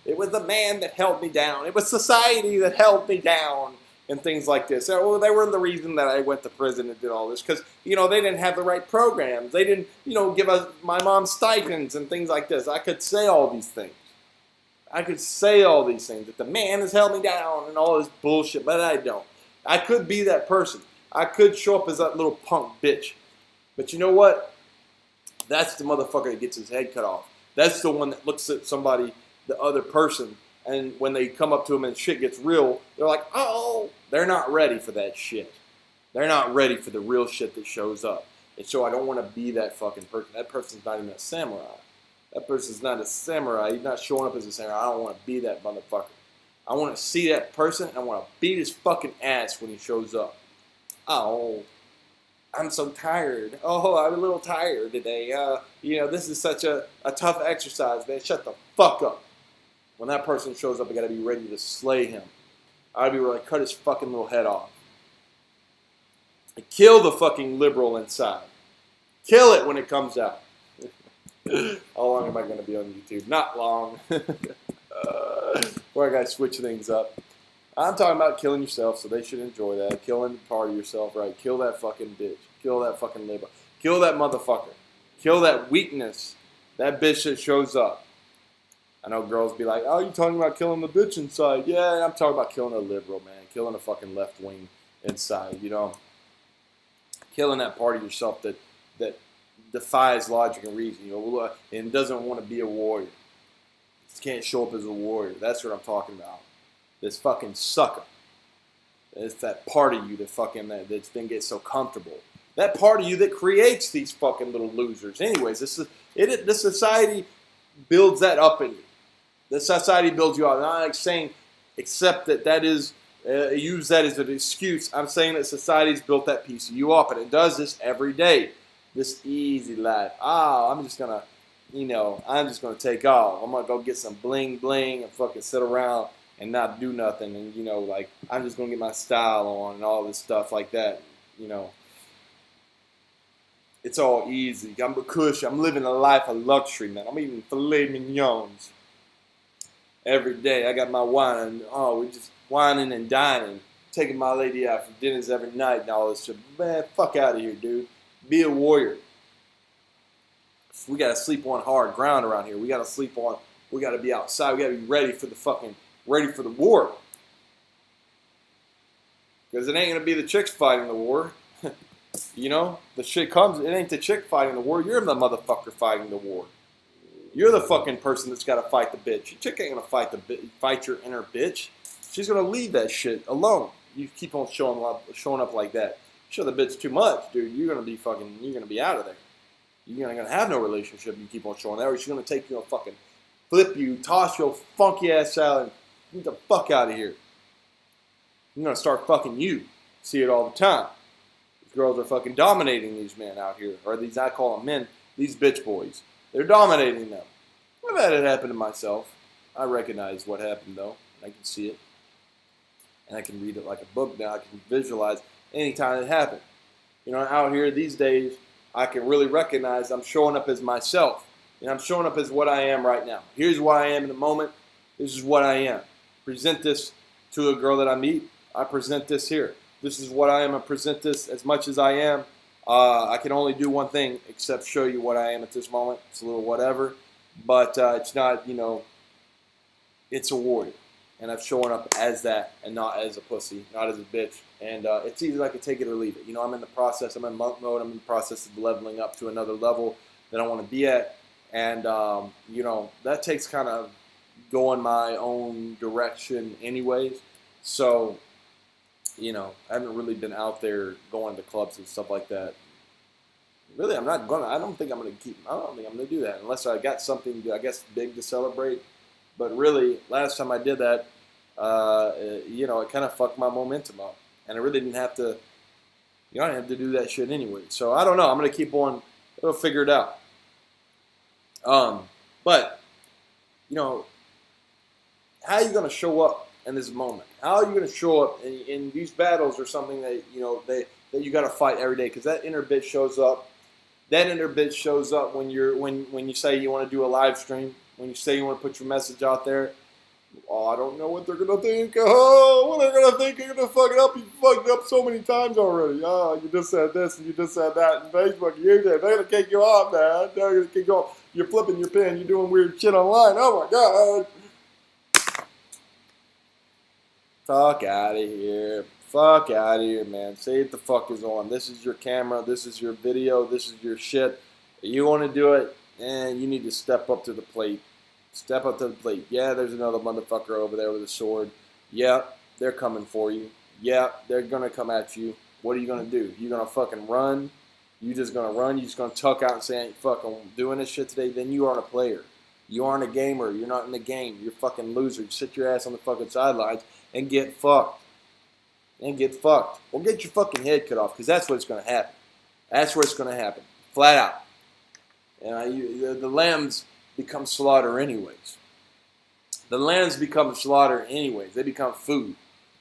it was the man that held me down. It was society that held me down and things like this. Well, they were the reason that I went to prison and did all this because, they didn't have the right programs. They didn't, give us my mom stipends and things like this. I could say all these things. That the man has held me down and all this bullshit, but I don't. I could be that person. I could show up as that little punk bitch. But you know what? That's the motherfucker that gets his head cut off. That's the one that looks at somebody, the other person, and when they come up to him and shit gets real, they're like, oh, they're not ready for that shit. They're not ready for the real shit that shows up. And so I don't want to be that fucking person. That person's not even a samurai. That person's not a samurai. He's not showing up as a samurai. I don't want to be that motherfucker. I want to see that person, and I want to beat his fucking ass when he shows up. Oh, I'm so tired. Oh, I'm a little tired today. This is such a tough exercise, man. Shut the fuck up. When that person shows up, I gotta be ready to slay him. I gotta be ready to cut his fucking little head off. Kill the fucking liberal inside. Kill it when it comes out. How long am I gonna be on YouTube? Not long. Before I gotta switch things up. I'm talking about killing yourself, so they should enjoy that. Killing part of yourself, right? Kill that fucking bitch. Kill that fucking liberal. Kill that motherfucker. Kill that weakness. That bitch that shows up. I know girls be like, oh, you talking about killing the bitch inside. Yeah, I'm talking about killing a liberal, man. Killing a fucking left wing inside, Killing that part of yourself that defies logic and reason, and doesn't want to be a warrior. Just can't show up as a warrior. That's what I'm talking about. This fucking sucker. It's that part of you that's been getting so comfortable. That part of you that creates these fucking little losers. Anyways, this society builds that up in you. The society builds you up. I'm not like saying accept that is use that as an excuse. I'm saying that society's built that piece of you up, and it does this every day. This easy life. I'm just gonna take off. I'm gonna go get some bling bling and fucking sit around and not do nothing, and I'm just gonna get my style on and all this stuff like that, It's all easy. I'm a cush. I'm living a life of luxury, man. I'm eating filet mignons every day. I got my wine. We're just whining and dining, taking my lady out for dinners every night and all this shit. Man, fuck out of here, dude. Be a warrior. We gotta sleep on hard ground around here. We gotta sleep on We got to be outside. We got to be ready for the war. Because it ain't going to be the chicks fighting the war. You know, the shit comes, it ain't the chick fighting the war. You're the motherfucker fighting the war. You're the fucking person that's got to fight the bitch. Your chick ain't going to fight your inner bitch. She's going to leave that shit alone. You keep on showing up like that. Show the bitch too much, dude. You're going to be out of there. You're not going to have no relationship. You keep on showing that, or she's going to take you and fucking flip you, toss your funky ass out, and get the fuck out of here. I'm going to start fucking you. See it all the time. These girls are fucking dominating these men out here, or these, I call them men, these bitch boys. They're dominating them. I've had it happen to myself. I recognize what happened, though. I can see it. And I can read it like a book now. I can visualize anytime it happened. You know, out here these days, I can really recognize I'm showing up as myself. And I'm showing up as what I am right now. Here's what I am in the moment. This is what I am. Present this to a girl that I meet. I present this here. This is what I am. I present this as much as I am. I can only do one thing except show you what I am at this moment. It's a little whatever. But it's not, you know, it's a warrior. And I've shown up as that and not as a pussy, not as a bitch. And it's either I can take it or leave it. You know, I'm in the process. I'm in monk mode. I'm in the process of leveling up to another level that I want to be at. And, you know, that takes kind of going my own direction anyways. So, you know, I haven't really been out there going to clubs and stuff like that. Really, I don't think I'm going to do that unless I got something, I guess, big to celebrate. But really, last time I did that, you know, it kind of fucked my momentum up. And I really didn't have to, you know, I didn't have to do that shit anyway. So I don't know. I'm going to keep on, I'll figure it out. But, you know, how are you going to show up in this moment? How are you going to show up in these battles or something that, you know, that you got to fight every day? Because that inner bitch shows up. That inner bitch shows up when you say you want to do a live stream. When you say you want to put your message out there. Oh, I don't know what they're going to think. Oh, what they're going to think. You're going to fuck it up. You fucked it up so many times already. Oh, you just said this and you just said that. And Facebook, YouTube, they're going to kick you off, man. They're going to kick you off. You're flipping your pen. You're doing weird shit online. Oh, my God. Fuck out of here. Fuck out of here, man. Say what the fuck is on. This is your camera. This is your video. This is your shit. You want to do it, and you need to step up to the plate. Step up to the plate. Yeah, there's another motherfucker over there with a sword. Yeah, they're coming for you. Yeah, they're going to come at you. What are you going to do? You going to fucking run? You just going to run? You just going to tuck out and say, I ain't fucking doing this shit today? Then you aren't a player. You aren't a gamer. You're not in the game. You're a fucking loser. You sit your ass on the fucking sidelines and get fucked. And get fucked. Or get your fucking head cut off, because that's what's going to happen. That's what's going to happen. Flat out. The lambs become slaughter anyways. The lambs become slaughter anyways. They become food.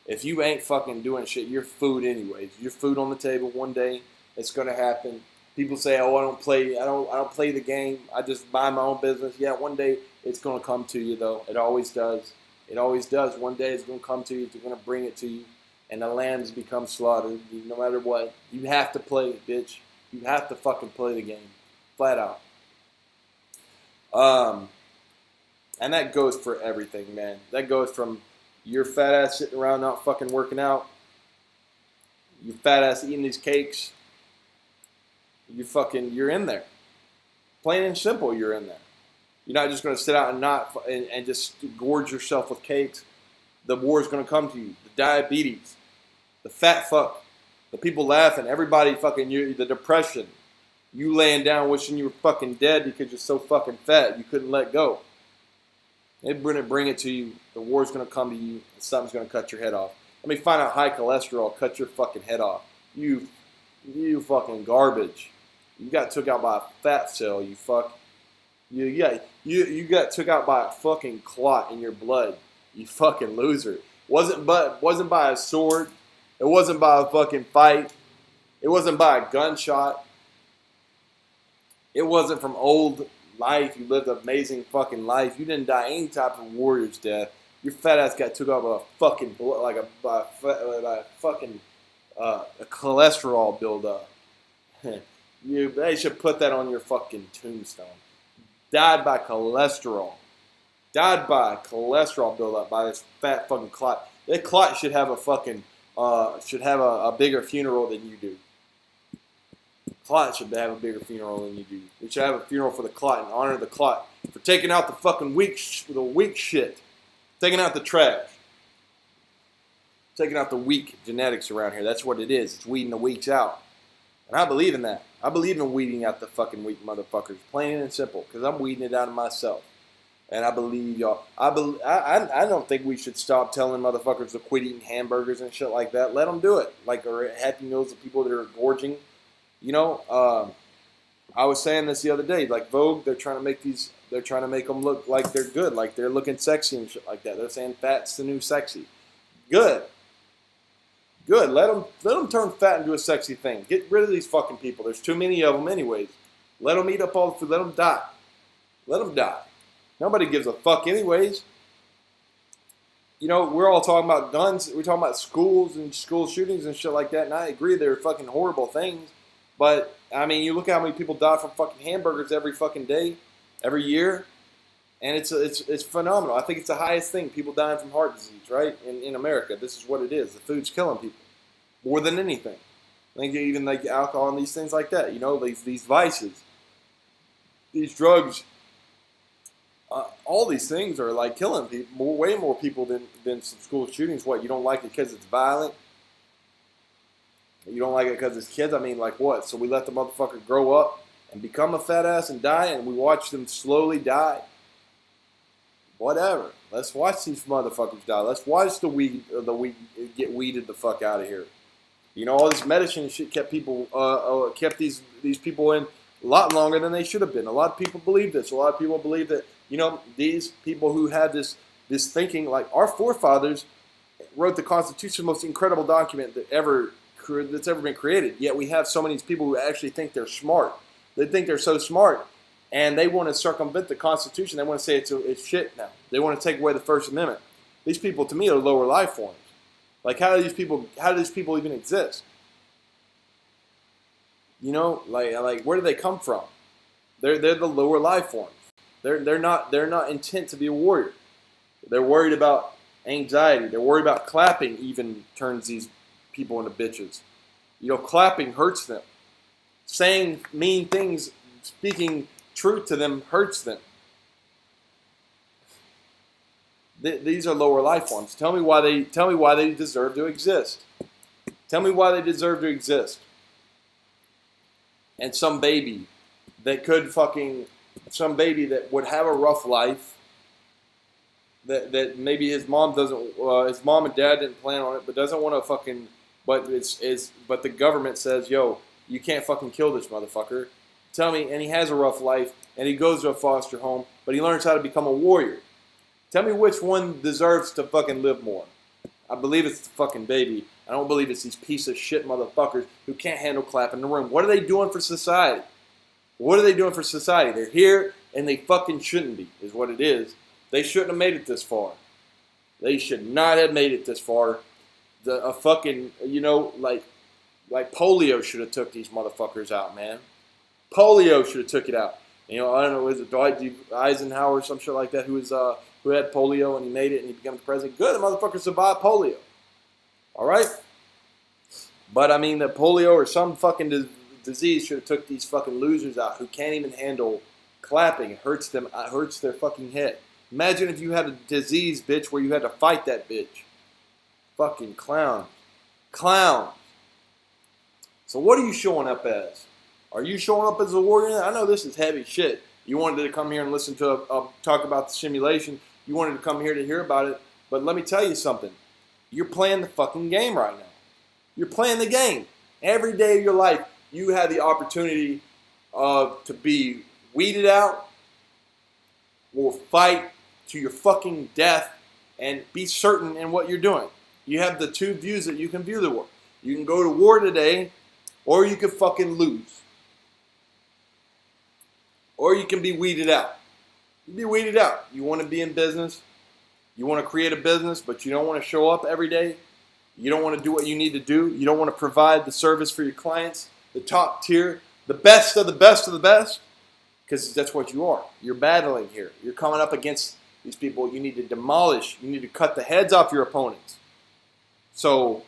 If you ain't fucking doing shit, you're food anyways. You're food on the table one day. It's going to happen. People say, "Oh, I don't play the game. I just mind my own business." Yeah, one day it's going to come to you, though. It always does. It always does. One day it's going to come to you. It's going to bring it to you. And the lambs become slaughtered. No matter what. You have to play, bitch. You have to fucking play the game. Flat out. And that goes for everything, man. That goes from your fat ass sitting around not fucking working out, your fat ass eating these cakes, you're in there. Plain and simple, you're in there. You're not just going to sit out and just gorge yourself with cakes. The war is going to come to you. The diabetes, the fat fuck, the people laughing, everybody fucking you, the depression. You laying down wishing you were fucking dead because you're so fucking fat you couldn't let go. They're going to bring it to you. The war's going to come to you, and something's going to cut your head off. Let me find out high cholesterol cut your fucking head off. You fucking garbage. You got took out by a fat cell. You fuck. You got took out by a fucking clot in your blood. You fucking loser. Wasn't by a sword. It wasn't by a fucking fight. It wasn't by a gunshot. It wasn't from old life. You lived an amazing fucking life. You didn't die any type of warrior's death. Your fat ass got took out by a fucking a cholesterol buildup. They should put that on your fucking tombstone. Died by cholesterol. Died by cholesterol buildup by this fat fucking clot. That clot should have a fucking a bigger funeral than you do. Clot should have a bigger funeral than you do. We should have a funeral for the clot and honor the clot for taking out the fucking weak shit, taking out the trash, taking out the weak genetics around here. That's what it is. It's weeding the weaks out, and I believe in that. I believe in weeding out the fucking weak motherfuckers, plain and simple, because I'm weeding it out of myself. And I believe y'all. I don't think we should stop telling motherfuckers to quit eating hamburgers and shit like that. Let them do it. Like, or Happy Meals of people that are gorging. You know, I was saying this the other day. Like Vogue, they're trying to make them look like they're good, like they're looking sexy and shit like that. They're saying fat's the new sexy. Good. Let them turn fat into a sexy thing. Get rid of these fucking people. There's too many of them, anyways. Let them eat up all the food. Let them die. Let them die. Nobody gives a fuck anyways. You know, we're all talking about guns. We're talking about schools and school shootings and shit like that. And I agree they're fucking horrible things. But, I mean, you look at how many people die from fucking hamburgers every fucking day, every year. And it's phenomenal. I think it's the highest thing. People dying from heart disease, right? In America. This is what it is. The food's killing people. More than anything. I think even like alcohol and these things like that. You know, these vices. These drugs. All these things are like killing people, way more people than some school shootings. What, you don't like it because it's violent? You don't like it because it's kids? I mean, like what? So we let the motherfucker grow up and become a fat ass and die, and we watch them slowly die? Whatever. Let's watch these motherfuckers die. Let's watch the weed get weeded the fuck out of here. You know, all this medicine shit kept these people in a lot longer than they should have been. A lot of people believe this. A lot of people believe that, you know, these people who had this thinking, like our forefathers wrote the Constitution, the most incredible document that's ever been created. Yet we have so many people who actually think they're smart. They think they're so smart, and they want to circumvent the Constitution. They want to say it's shit now. They want to take away the First Amendment. These people, to me, are lower life forms. Like, how do these people even exist? You know, like where do they come from? They're the lower life forms. They're not intent to be a warrior. They're worried about anxiety. They're worried about clapping. Even turns these people into bitches. You know, clapping hurts them. Saying mean things, speaking truth to them hurts them. These are lower life forms. Tell me why they deserve to exist. Tell me why they deserve to exist. And some baby that would have a rough life, that maybe his mom and dad didn't plan on it, but doesn't want to fucking, but the government says, yo, you can't fucking kill this motherfucker. Tell me, and he has a rough life, and he goes to a foster home, but he learns how to become a warrior. Tell me which one deserves to fucking live more. I believe it's the fucking baby. I don't believe it's these piece of shit motherfuckers who can't handle clap in the room. What are they doing for society? What are they doing for society? They're here, and they fucking shouldn't be, is what it is. They shouldn't have made it this far. They should not have made it this far. Fucking, you know, like polio should have took these motherfuckers out, man. Polio should have took it out. You know, I don't know, was it Dwight D. Eisenhower or some shit like that who had polio and he made it and he became the president? Good, the motherfucker survived polio. All right? But I mean, the polio or some fucking disease should have took these fucking losers out who can't even handle clapping. It hurts them. It hurts their fucking head. Imagine if you had a disease, bitch, where you had to fight that bitch. Fucking clown. Clown. So what are you showing up as? Are you showing up as a warrior? I know this is heavy shit. You wanted to come here and listen to talk about the simulation. You wanted to come here to hear about it. But let me tell you something. You're playing the fucking game right now. You're playing the game. Every day of your life, you have the opportunity to be weeded out or fight to your fucking death and be certain in what you're doing. You have the two views that you can view the war. You can go to war today, or you can fucking lose. Or you can be weeded out. You be weeded out. You want to be in business. You want to create a business, but you don't want to show up every day. You don't want to do what you need to do. You don't want to provide the service for your clients, the top tier, the best of the best of the best, because that's what you are. You're battling here. You're coming up against These people you need to demolish. You need to cut the heads off your opponents. So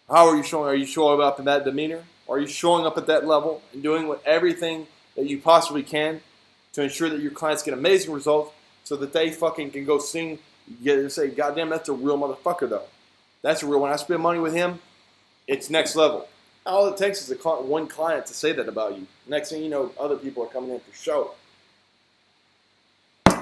how are you showing? Are you showing up in that demeanor? Are you showing up at that level and doing everything that you possibly can to ensure that your clients get amazing results so that they fucking can go sing, say, goddamn, that's a real motherfucker, though. That's a real, when I spend money with him, it's next level. All it takes is one client to say that about you. Next thing you know, other people are coming in for show.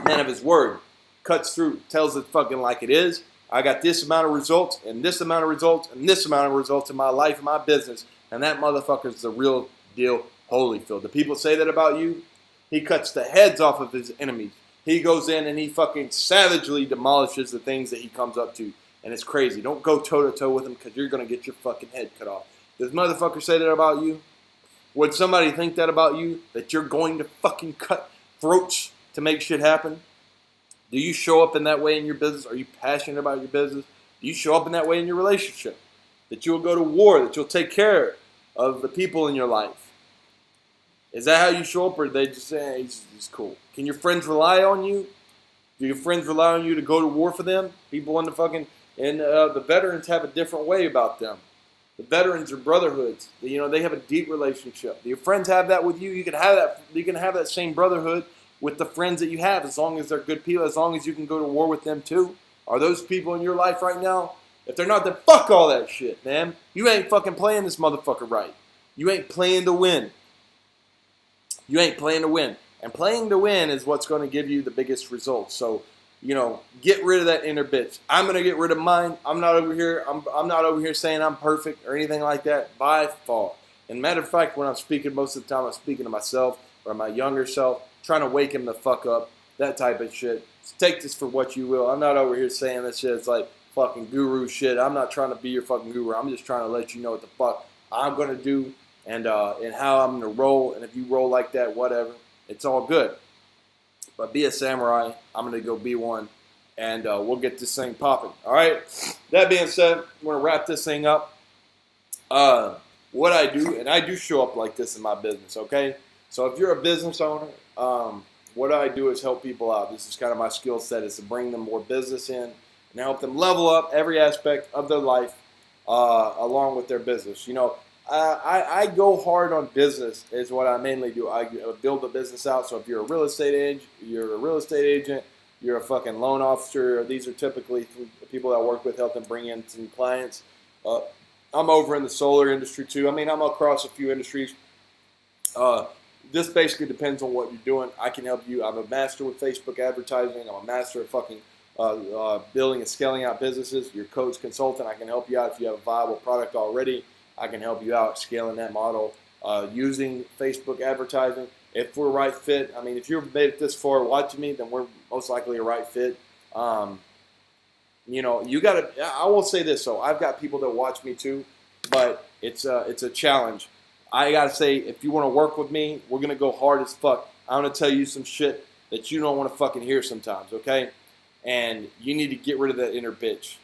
Man of his word, cuts through, tells it fucking like it is. I got this amount of results, and this amount of results, and this amount of results in my life and my business, and that motherfucker's the real deal Holyfield. The people say that about you, he cuts the heads off of his enemies. He goes in and he fucking savagely demolishes the things that he comes up to. And it's crazy. Don't go toe-to-toe with him because you're going to get your fucking head cut off. Does motherfucker say that about you? Would somebody think that about you? That you're going to fucking cut throats to make shit happen? Do you show up in that way in your business? Are you passionate about your business? Do you show up in that way in your relationship? That you'll go to war, that you'll take care of the people in your life? Is that how you show up, or they just say, hey, he's cool? Can your friends rely on you? Do your friends rely on you to go to war for them? People in the fucking, and the veterans have a different way about them. The veterans are brotherhoods. They have a deep relationship. Do your friends have that with you? You can have that. You can have that same brotherhood with the friends that you have, as long as they're good people, as long as you can go to war with them too. Are those people in your life right now? If they're not, then fuck all that shit, man. You ain't fucking playing this motherfucker right. You ain't playing to win. You ain't playing to win. And playing to win is what's going to give you the biggest results. So, get rid of that inner bitch. I'm going to get rid of mine. I'm not over here saying I'm perfect or anything like that by far. And matter of fact, when I'm speaking, most of the time I'm speaking to myself or my younger self, trying to wake him the fuck up, that type of shit. So take this for what you will. I'm not over here saying this shit. It's like fucking guru shit. I'm not trying to be your fucking guru. I'm just trying to let you know what the fuck I'm going to do and how I'm going to roll. And if you roll like that, whatever, it's all good. But be a samurai. I'm going to go be one. And we'll get this thing popping. All right? That being said, I'm going to wrap this thing up. What I do, and I do show up like this in my business, okay? So if you're a business owner, what I do is help people out. This is kind of my skill set, is to bring them more business in and help them level up every aspect of their life along with their business. I go hard on business is what I mainly do. I build the business out. So if you're a real estate agent, you're a fucking loan officer. These are typically the people that I work with, help them bring in some clients. I'm over in the solar industry too. I mean, I'm across a few industries. This basically depends on what you're doing. I can help you. I'm a master with Facebook advertising. I'm a master at fucking building and scaling out businesses. Your coach consultant. I can help you out if you have a viable product already. I can help you out scaling that model using Facebook advertising. If we're a right fit, I mean, if you've made it this far watching me, then we're most likely a right fit. You got to. I will say this, though. I've got people that watch me too, but it's a challenge. I got to say, if you want to work with me, we're going to go hard as fuck. I'm going to tell you some shit that you don't want to fucking hear sometimes, okay? And you need to get rid of that inner bitch.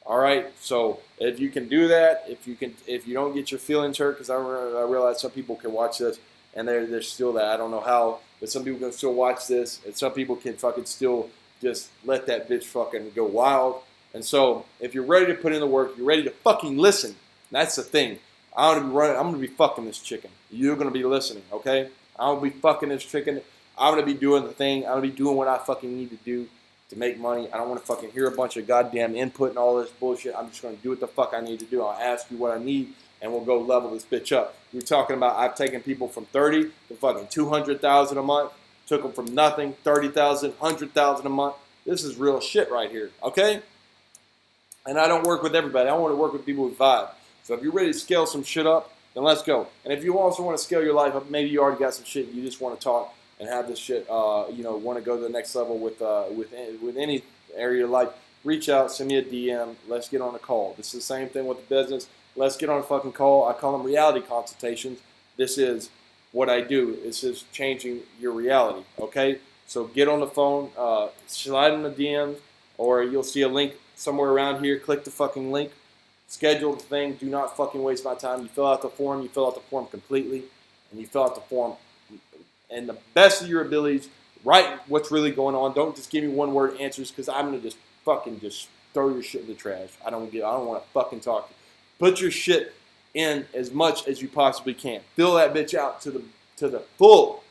All right? So if you can do that, if you don't get your feelings hurt, because I realize some people can watch this and they're still that. I don't know how, but some people can still watch this, and some people can fucking still just let that bitch fucking go wild. And so if you're ready to put in the work, you're ready to fucking listen. That's the thing. I'm going to be fucking this chicken. You're going to be listening, okay? I'm going to be fucking this chicken. I'm going to be doing the thing. I'm going to be doing what I fucking need to do to make money. I don't want to fucking hear a bunch of goddamn input and all this bullshit. I'm just going to do what the fuck I need to do. I'll ask you what I need, and we'll go level this bitch up. We're talking about I've taken people from 30 to fucking 200,000 a month. Took them from nothing, 30,000, 100,000 a month. This is real shit right here, okay? And I don't work with everybody. I want to work with people with vibe. So if you're ready to scale some shit up, then let's go. And if you also want to scale your life up, maybe you already got some shit, you just want to talk and have this shit, want to go to the next level with any area of life, reach out, send me a DM, let's get on a call. This is the same thing with the business. Let's get on a fucking call. I call them reality consultations. This is what I do. This is changing your reality, okay? So get on the phone, slide in the DMs, or you'll see a link somewhere around here. Click the fucking link. Schedule the thing. Do not fucking waste my time. You fill out the form completely, and you fill out the form in the best of your abilities Write what's really going on. Don't just give me one word answers because I'm gonna just fucking just throw your shit in the trash. I don't want to fucking talk to you. Put your shit in as much as you possibly can. Fill that bitch out to the full.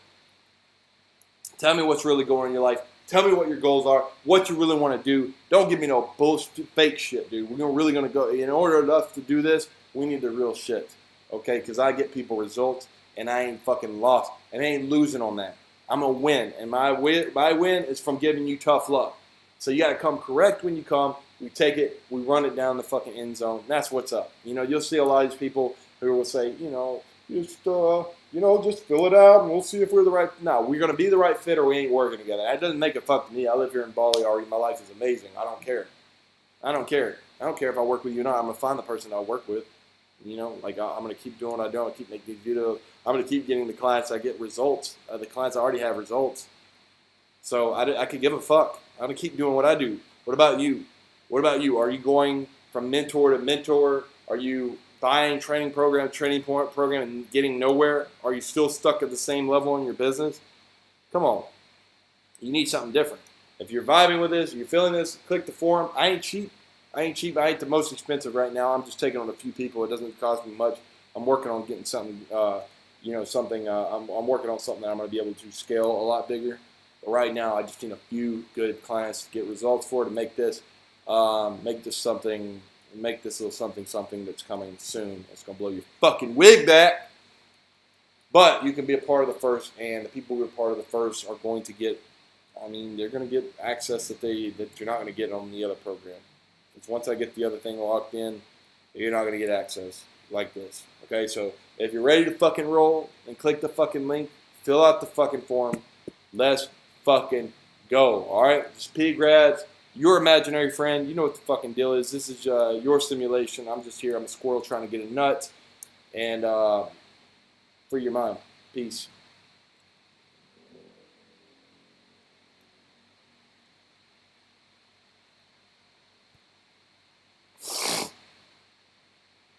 Tell me what's really going on in your life. Tell me what your goals are, what you really want to do. Don't give me no bullshit, fake shit, dude. We're really going to go. In order for us to do this, we need the real shit, okay? Because I get people results, and I ain't fucking lost, and I ain't losing on that. I'm going to win, and my win is from giving you tough love. So you got to come correct when you come. We take it, we run it down the fucking end zone. And that's what's up. You know, you'll see a lot of these people who will say, just fill it out and we'll see if we're the right. No, we're going to be the right fit or we ain't working together. That doesn't make a fuck to me. I live here in Bali already. My life is amazing. I don't care. I don't care if I work with you or not. I'm going to find the person I'll work with. I'm going to keep doing what I do. I'll keep making these videos. I'm going to keep getting the clients I get results. The clients I already have results. So I could give a fuck. I'm going to keep doing what I do. What about you? Are you going from mentor to mentor? Are you buying training program and getting nowhere? Are you still stuck at the same level in your business? Come on. You need something different. If you're vibing with this, you're feeling this, click the forum. I ain't cheap. I ain't the most expensive right now. I'm just taking on a few people. It doesn't cost me much. I'm working on getting something, I'm working on something that I'm going to be able to scale a lot bigger. But right now, I just need a few good clients to get results for to make this little something that's coming soon. It's going to blow your fucking wig back. But you can be a part of the first, and the people who are part of the first are going to get, they're going to get access that you're not going to get on the other program. Because once I get the other thing locked in, you're not going to get access like this. Okay, so if you're ready to fucking roll, and click the fucking link, fill out the fucking form, let's fucking go. All right, just P-Grads. Your imaginary friend, you know what the fucking deal is. This is your simulation. I'm just here. I'm a squirrel trying to get a nut. And free your mind. Peace.